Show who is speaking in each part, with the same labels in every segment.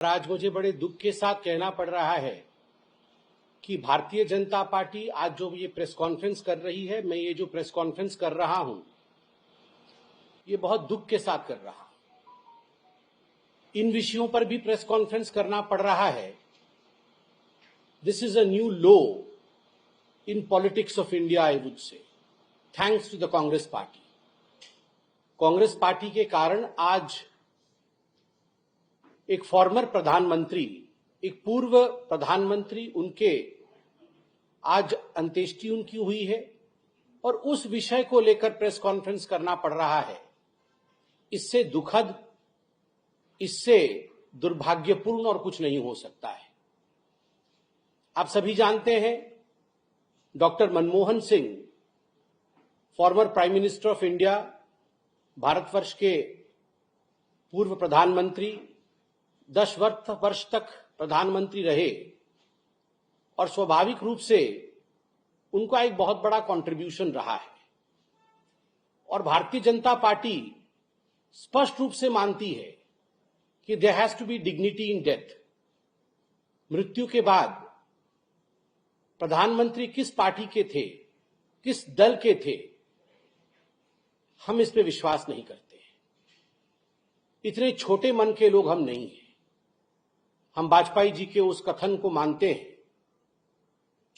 Speaker 1: आज मुझे बड़े दुख के साथ कहना पड़ रहा है कि भारतीय जनता पार्टी आज जो ये प्रेस कॉन्फ्रेंस कर रही है, मैं ये जो प्रेस कॉन्फ्रेंस कर रहा हूं, ये बहुत दुख के साथ कर रहा हूं। इन विषयों पर भी प्रेस कॉन्फ्रेंस करना पड़ रहा है। This is a new low in politics of India, I would say, thanks to the Congress party. Congress party के कारण आज एक फॉर्मर प्रधानमंत्री, एक पूर्व प्रधानमंत्री, उनके आज अंत्येष्टि उनकी हुई है और उस विषय को लेकर प्रेस कॉन्फ्रेंस करना पड़ रहा है। इससे दुखद, इससे दुर्भाग्यपूर्ण और कुछ नहीं हो सकता है। आप सभी जानते हैं, doctor Manmohan Singh, farmer prime minister of India, Bharatvarsh के पूर्व प्रधानमंत्री, 10 वर्ष तक प्रधानमंत्री रहे और स्वाभाविक रूप से उनका एक बहुत बड़ा कंट्रीब्यूशन रहा है। और भारतीय जनता पार्टी स्पष्ट रूप से मानती है कि there has to be dignity in death. मृत्यु के बाद प्रधानमंत्री किस पार्टी के थे, किस दल के थे, हम इस पे विश्वास नहीं करते। इतने छोटे मन के लोग हम नहीं हैं। हम वाजपेयी जी के उस कथन को मानते हैं,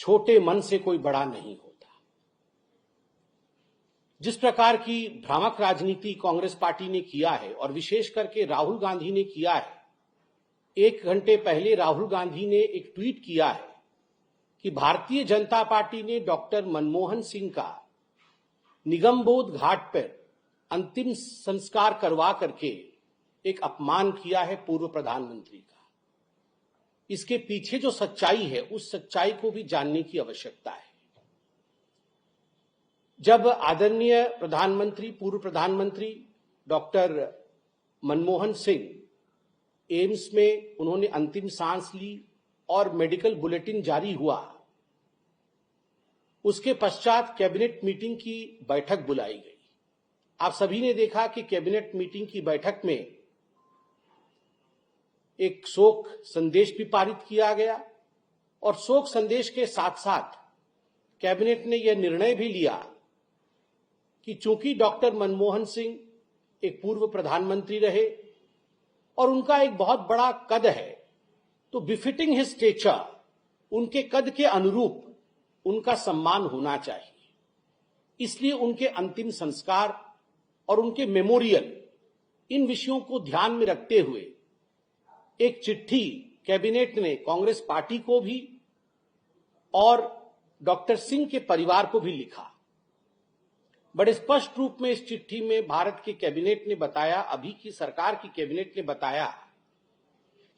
Speaker 1: छोटे मन से कोई बड़ा नहीं होता। जिस प्रकार की भ्रामक राजनीति कांग्रेस पार्टी ने किया है और विशेष करके राहुल गांधी ने किया है, 1 घंटे पहले राहुल गांधी ने एक ट्वीट किया है कि भारतीय जनता पार्टी ने डॉक्टर मनमोहन सिंह का निगमबोध घाट पर अंतिम संस्कार करवा करके एक अपमान किया है पूर्व प्रधानमंत्री का। इसके पीछे जो सच्चाई है, उस सच्चाई को भी जानने की आवश्यकता है। जब आदरणीय प्रधानमंत्री, पूर्व प्रधानमंत्री डॉक्टर मनमोहन सिंह एम्स में उन्होंने अंतिम सांस ली और मेडिकल बुलेटिन जारी हुआ, उसके पश्चात कैबिनेट मीटिंग की बैठक बुलाई गई। आप सभी ने देखा कि कैबिनेट मीटिंग की बैठक में एक शोक संदेश भी पारित किया गया और शोक संदेश के साथ साथ कैबिनेट ने यह निर्णय भी लिया कि चूंकि डॉक्टर मनमोहन सिंह एक पूर्व प्रधानमंत्री रहे और उनका एक बहुत बड़ा कद है, तो बिफिटिंग हिज स्टेचर, उनके कद के अनुरूप उनका सम्मान होना चाहिए। इसलिए उनके अंतिम संस्कार और उनके मेमोरियल, इन विषयों को ध्यान में रखते हुए एक चिट्ठी कैबिनेट ने कांग्रेस पार्टी को भी और डॉक्टर सिंह के परिवार को भी लिखा। बड़े स्पष्ट रूप में इस चिट्ठी में भारत के कैबिनेट ने बताया, अभी की सरकार की कैबिनेट ने बताया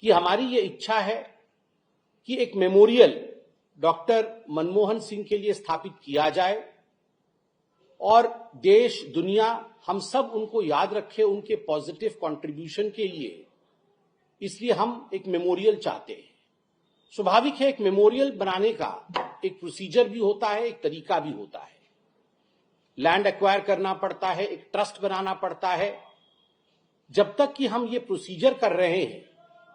Speaker 1: कि हमारी ये इच्छा है कि एक मेमोरियल डॉक्टर मनमोहन सिंह के लिए स्थापित किया जाए और देश, दुनिया, हम सब उनको याद रखें उनके पॉजिटिव कंट्रीब्यूशन के लिए। इसलिए हम एक मेमोरियल चाहते हैं। स्वाभाविक है, एक मेमोरियल बनाने का एक प्रोसीजर भी होता है, एक तरीका भी होता है। लैंड एक्वायर करना पड़ता है, एक ट्रस्ट बनाना पड़ता है। जब तक कि हम ये प्रोसीजर कर रहे हैं,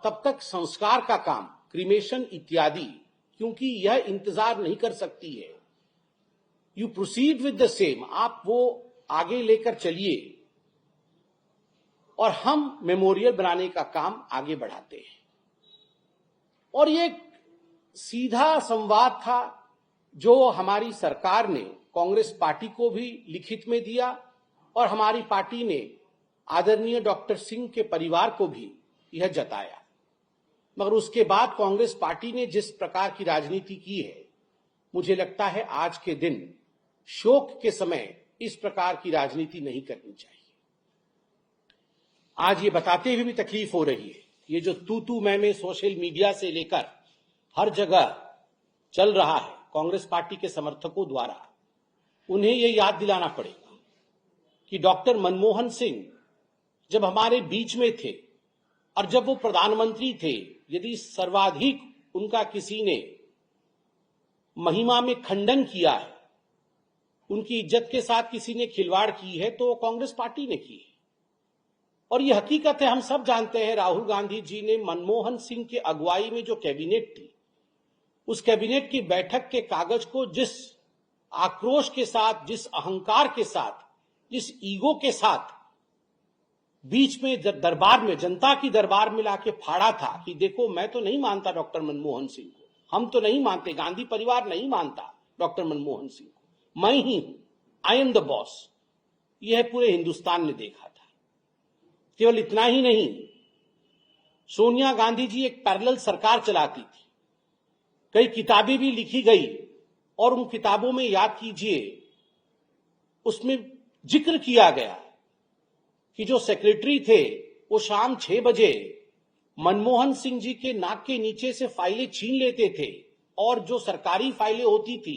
Speaker 1: तब तक संस्कार का काम, क्रीमेशन इत्यादि, क्योंकि यह इंतजार नहीं कर सकती है। You proceed with the same, आप वो आगे लेकर चलिए और हम मेमोरियल बनाने का काम आगे बढ़ाते हैं। और ये सीधा संवाद था जो हमारी सरकार ने कांग्रेस पार्टी को भी लिखित में दिया और हमारी पार्टी ने आदरणीय डॉक्टर सिंह के परिवार को भी यह जताया। मगर उसके बाद कांग्रेस पार्टी ने जिस प्रकार की राजनीति की है, मुझे लगता है आज के दिन शोक के समय इस प्रकार की राजनीति नहीं करनी चाहिए। आज ये बताते हुए भी तकलीफ हो रही है, ये जो तू मैं सोशल मीडिया से लेकर हर जगह चल रहा है कांग्रेस पार्टी के समर्थकों द्वारा, उन्हें ये याद दिलाना पड़ेगा कि डॉक्टर मनमोहन सिंह जब हमारे बीच में थे और जब वो प्रधानमंत्री थे, यदि सर्वाधिक उनका किसी ने महिमा में खंडन किया है, उनकी इज्जत के साथ किसी ने खिलवाड़ की है, तो कांग्रेस पार्टी ने की है। और ये हकीकत है, हम सब जानते हैं, राहुल गांधी जी ने मनमोहन सिंह की अगुवाई में जो कैबिनेट थी, उस कैबिनेट की बैठक के कागज को जिस आक्रोश के साथ, जिस अहंकार के साथ, जिस ईगो के साथ बीच में दरबार में, जनता की दरबार में लाके फाड़ा था कि देखो मैं तो नहीं मानता डॉक्टर मनमोहन सिंह को, हम तो नहीं मानते, गांधी परिवार नहीं मानता डॉक्टर मनमोहन सिंह को, मैं ही हूं, आई एम द बॉस, यह पूरे हिंदुस्तान ने देखा था। केवल इतना ही नहीं, सोनिया गांधी जी एक पैरेलल सरकार चलाती थी, कई किताबें भी लिखी गई और उन किताबों में याद कीजिए, उसमें जिक्र किया गया कि जो सेक्रेटरी थे वो शाम 6 बजे मनमोहन सिंह जी के नाक के नीचे से फाइलें छीन लेते थे और जो सरकारी फाइलें होती थी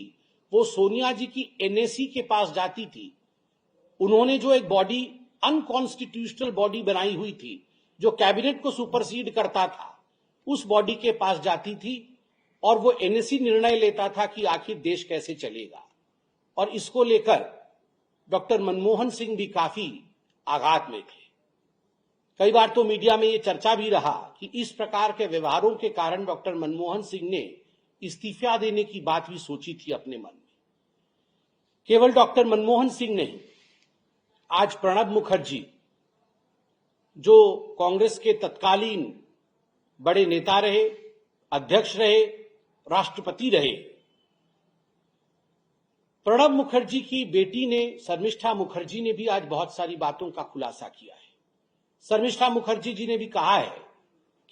Speaker 1: वो सोनिया जी की एनएसी के पास जाती थी। उन्होंने जो एक बॉडी, अनकॉन्स्टिट्यूशनल बॉडी बनाई हुई थी जो कैबिनेट को सुपरसीड करता था, उस बॉडी के पास जाती थी और वो एनएसी निर्णय लेता था कि आखिर देश कैसे चलेगा। और इसको लेकर डॉक्टर मनमोहन सिंह भी काफी आघात में थे। कई बार तो मीडिया में ये चर्चा भी रहा कि इस प्रकार के व्यवहारों के कारण डॉक्टर मनमोहन सिंह ने इस्तीफा देने की बात भी सोची थी अपने मन में। केवल डॉक्टर मनमोहन सिंह नहीं, आज प्रणब मुखर्जी जो कांग्रेस के तत्कालीन बड़े नेता रहे, अध्यक्ष रहे, राष्ट्रपति रहे, प्रणब मुखर्जी की बेटी ने, शर्मिष्ठा मुखर्जी ने भी आज बहुत सारी बातों का खुलासा किया है। शर्मिष्ठा मुखर्जी जी ने भी कहा है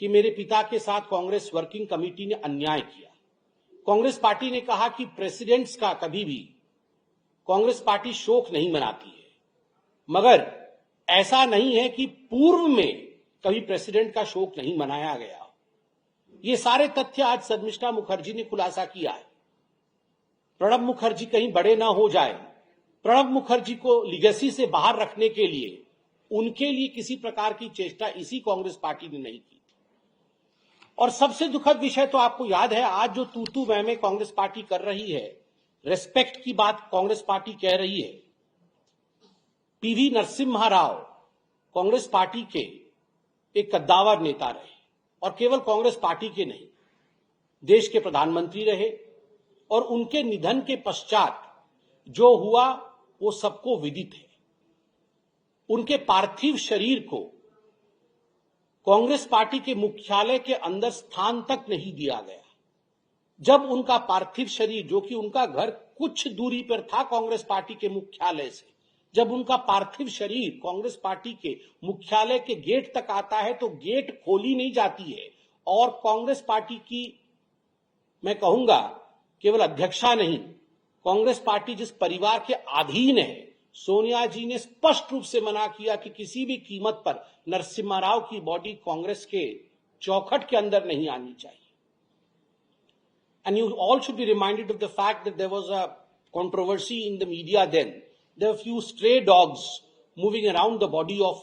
Speaker 1: कि मेरे पिता के साथ कांग्रेस वर्किंग कमेटी ने अन्याय किया। कांग्रेस पार्टी ने कहा कि प्रेसिडेंट्स का कभी भी कांग्रेस पार्टी शोक नहीं मनाती है, मगर ऐसा नहीं है कि पूर्व में कभी प्रेसिडेंट का शोक नहीं मनाया गया। ये सारे तथ्य आज शर्मिष्ठा मुखर्जी ने खुलासा किया है। प्रणब मुखर्जी कहीं बड़े ना हो जाए, प्रणब मुखर्जी को लीगेसी से बाहर रखने के लिए, उनके लिए किसी प्रकार की चेष्टा इसी कांग्रेस पार्टी ने नहीं की। और सबसे दुखद विषय तो आपको याद है, आज जो तू मैं कांग्रेस पार्टी कर रही है, रेस्पेक्ट की बात कांग्रेस पार्टी कह रही है। पीवी नरसिम्हा राव कांग्रेस पार्टी के एक कद्दावर नेता रहे और केवल कांग्रेस पार्टी के नहीं, देश के प्रधानमंत्री रहे और उनके निधन के पश्चात जो हुआ वो सबको विदित है। उनके पार्थिव शरीर को कांग्रेस पार्टी के मुख्यालय के अंदर स्थान तक नहीं दिया गया। जब उनका पार्थिव शरीर, जो कि उनका घर कुछ दूरी पर था कांग्रेस पार्टी के मुख्यालय से, जब उनका पार्थिव शरीर कांग्रेस पार्टी के मुख्यालय के गेट तक आता है तो गेट खोली नहीं जाती है और कांग्रेस पार्टी की, मैं कहूंगा केवल अध्यक्षा नहीं, कांग्रेस पार्टी जिस परिवार के अधीन है, सोनिया जी ने स्पष्ट रूप से मना किया कि किसी भी कीमत पर नरसिम्हा राव की बॉडी कांग्रेस के चौखट के अंदर नहीं आनी चाहिए। And you all should be reminded of the fact that there was a controversy in the media then. There were few stray dogs moving around the body of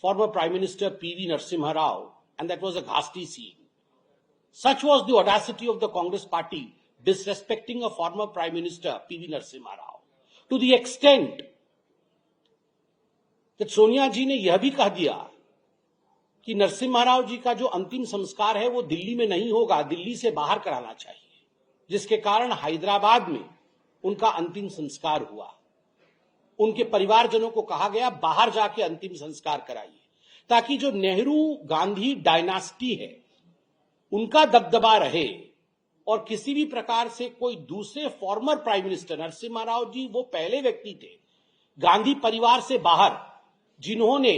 Speaker 1: former Prime Minister P.V. Narasimha Rao, and that was a ghastly scene. Such was the audacity of the Congress party disrespecting a former Prime Minister P.V. Narasimha Rao, to the extent that Sonia जी ने यह भी कह दिया कि नरसिम्हा राव जी का जो अंतिम संस्कार है वो दिल्ली में नहीं होगा, दिल्ली से बाहर कराना चाहिए, जिसके कारण हैदराबाद में उनका अंतिम संस्कार हुआ। उनके परिवारजनों को कहा गया बाहर जाके अंतिम संस्कार कराइए, ताकि जो नेहरू गांधी डायनास्टी है उनका दबदबा रहे और किसी भी प्रकार से कोई दूसरे former prime minister, Narasimha Rao ji वो पहले व्यक्ति थे गांधी परिवार से बाहर जिन्होंने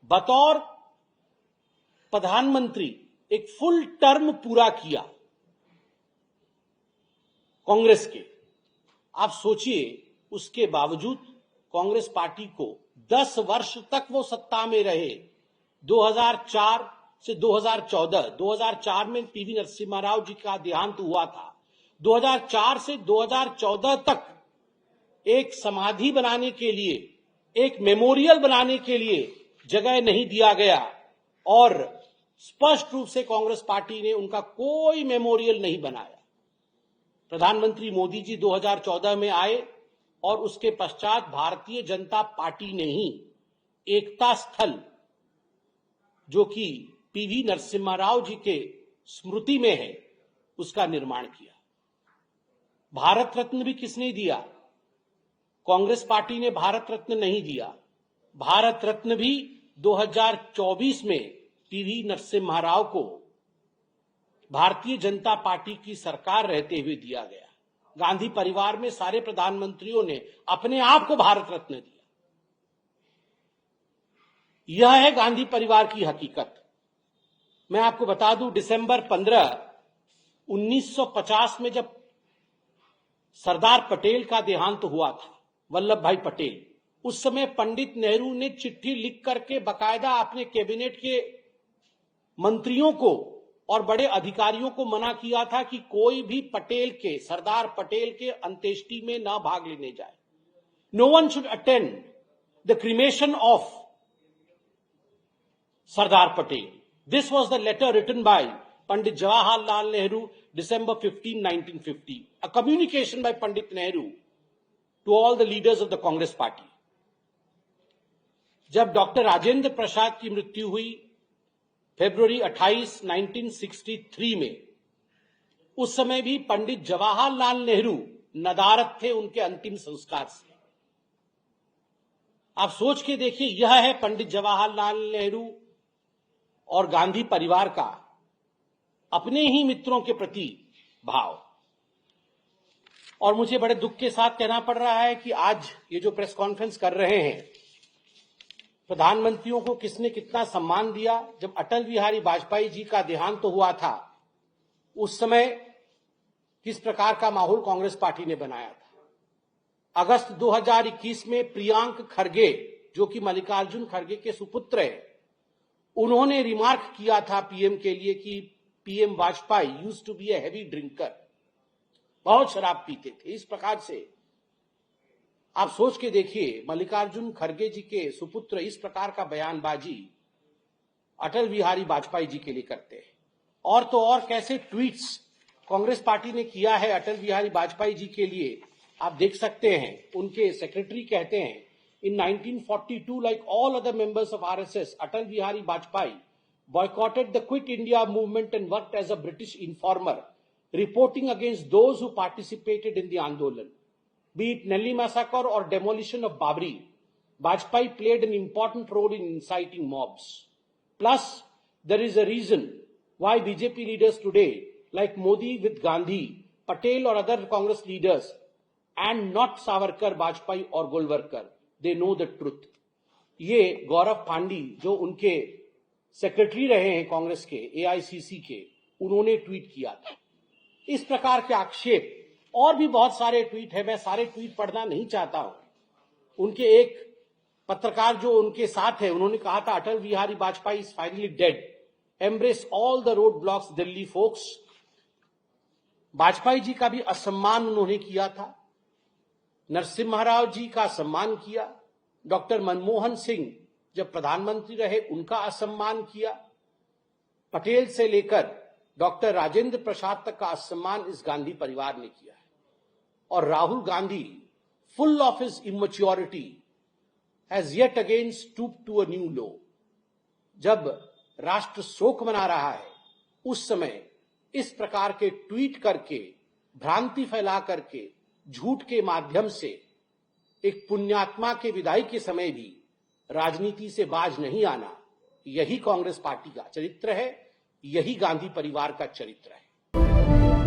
Speaker 1: बतौर प्रधानमंत्री एक फुल टर्म पूरा किया कांग्रेस के। आप सोचिए, उसके बावजूद कांग्रेस पार्टी को 10 वर्ष तक वो सत्ता में रहे। 2004 से 2014, 2004 में पीवी नरसिम्हा राव जी का देहांत हुआ था। 2004 से 2014 तक एक समाधि बनाने के लिए, एक मेमोरियल बनाने के लिए जगह नहीं दिया गया और स्पष्ट रूप से कांग्रेस पार्टी ने उनका कोई मेमोरियल नहीं बनाया। प्रधानमंत्री मोदी जी 2014 में आए और उसके पश्चात भारतीय जनता पार्टी ने ही एकता स्थल जो कि पीवी नरसिम्हा राव जी के स्मृति में है, उसका निर्माण किया। भारत रत्न भी किसने दिया? कांग्रेस पार्टी ने भारत रत्न नहीं दिया। भारत रत्न भी 2024 में पीवी नरसिम्हा राव को भारतीय जनता पार्टी की सरकार रहते हुए दिया गया। गांधी परिवार में सारे प्रधानमंत्रियों ने अपने आप को भारत रत्न दिया। यह है गांधी परिवार की हकीकत। मैं आपको बता दूं, दिसंबर 15, 1950 में जब सरदार पटेल का देहांत हुआ था, वल्लभ भाई पटेल, उस समय पंडित नेहरू ने चिट्ठी लिख करके बकायदा अपने कैबिनेट के मंत्रियों को और बड़े अधिकारियों को मना किया था कि कोई भी पटेल के, सरदार पटेल के अंत्येष्टि में ना भाग लेने जाए। No one should attend the cremation of Sardar Patel. This was the letter written by Pandit Jawaharlal Nehru, December 15, 1950. A communication by Pandit Nehru to all the leaders of the Congress party. जब डॉक्टर राजेंद्र प्रसाद की मृत्यु हुई फरवरी 28, 1963 में, उस समय भी पंडित जवाहरलाल नेहरू नदारद थे उनके अंतिम संस्कार से। आप सोच के देखिए, यह है पंडित जवाहरलाल नेहरू और गांधी परिवार का अपने ही मित्रों के प्रति भाव। और मुझे बड़े दुख के साथ कहना पड़ रहा है कि आज ये जो प्रेस कॉन्फ्रेंस कर रहे हैं, प्रधानमंत्रियों को किसने कितना सम्मान दिया। जब अटल बिहारी वाजपेयी जी का देहांत तो हुआ था, उस समय किस प्रकार का माहौल कांग्रेस पार्टी ने बनाया था। अगस्त 2021 में प्रियांक खरगे, जो कि मल्लिकार्जुन खरगे के सुपुत्र हैं, उन्होंने रिमार्क किया था पीएम के लिए कि PM Vajpayee used to be a heavy drinker, बहुत शराब पीते थे। इस प्रकार से आप सोच के देखिए, मल्लिकार्जुन खरगे जी के सुपुत्र इस प्रकार का बयानबाजी अटल बिहारी वाजपेयी जी के लिए करते हैं। और तो और कैसे ट्वीट्स कांग्रेस पार्टी ने किया है अटल बिहारी वाजपेयी जी के लिए, आप देख सकते हैं। उनके सेक्रेटरी कहते हैं, in 1942, like all other members of RSS, Atal Bihari Vajpayee boycotted the Quit India movement and worked as a British informer, reporting against those who participated in the Andolan. Be it Nellie massacre or demolition of Babri, Vajpayee played an important role in inciting mobs. Plus, there is a reason why BJP leaders today, like Modi with Gandhi, Patel or other Congress leaders, and not Savarkar, Vajpayee or Golwalkar, they know the truth. ये गौरव पांडी, जो उनके secretary रहे हैं कांग्रेस के, AICC के, उन्होंने tweet किया था। इस प्रकार के आक्षेप और भी बहुत सारे ट्वीट है, मैं सारे ट्वीट पढ़ना नहीं चाहता हूं। उनके एक पत्रकार जो उनके साथ है, उन्होंने कहा था, Atal Bihari Vajpayee is finally dead, embrace all the road blocks Delhi folks. Vajpayee ji का भी असम्मान उन्होंने किया था, नरसिम्हा राव जी का सम्मान किया, डॉक्टर मनमोहन सिंह जब प्रधानमंत्री रहे उनका असम्मान किया, पटेल से लेकर डॉक्टर राजेंद्र प्रसाद तक का असम्मान इस गांधी परिवार ने किया है। और Rahul Gandhi, full of his immaturity, has yet again stooped to a new low. जब राष्ट्र शोक मना रहा है, उस समय इस प्रकार के ट्वीट करके, भ्रांति फैला करके, झूठ के माध्यम से एक पुण्यात्मा के विदाई के समय भी राजनीति से बाज नहीं आना, यही कांग्रेस पार्टी का चरित्र है, यही गांधी परिवार का चरित्र है।